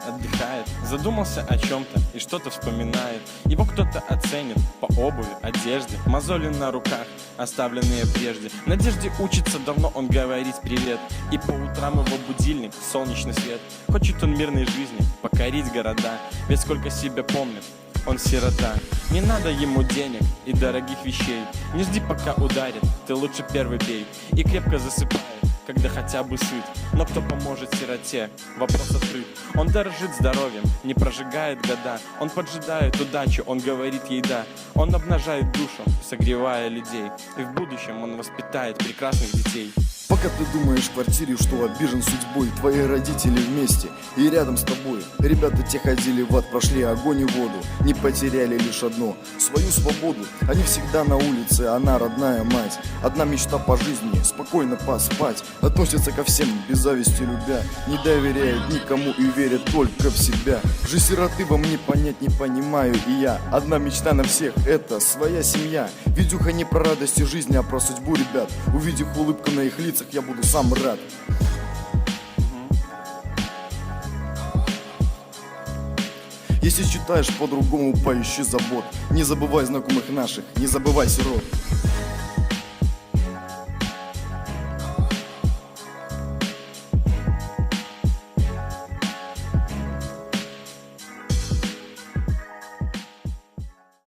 отдыхает, задумался о чем-то и что-то вспоминает. Его кто-то оценит по обуви, одежде, мозоли на руках, оставленные прежде. В надежде учится давно он говорить привет, и по утрам его будильник — солнечный свет. Хочет он мирной жизни, покорить города, ведь сколько себя помнит, он сирота. Не надо ему денег и дорогих вещей, не жди пока ударит, ты лучше первый бей. И крепко засыпает, когда хотя бы сыт. Но кто поможет сироте? Вопрос открыт. Он дорожит здоровьем, не прожигает года. Он поджидает удачу, он говорит ей да. Он обнажает душу, согревая людей. И в будущем он воспитает прекрасных детей. Пока ты думаешь в квартире, что обижен судьбой, твои родители вместе и рядом с тобой. Ребята те ходили в ад, прошли огонь и воду, не потеряли лишь одно — свою свободу. Они всегда на улице, она родная мать. Одна мечта по жизни — спокойно поспать. Относятся ко всем без зависти любя, не доверяют никому и верят только в себя. Жизнь сироты вам не понять, не понимаю и я. Одна мечта на всех — это своя семья. Видюха не про радости жизни, а про судьбу ребят. Увидев улыбку на их лицах, я буду сам рад. Если считаешь по-другому, поищи забот. Не забывай знакомых наших, не забывай сирот.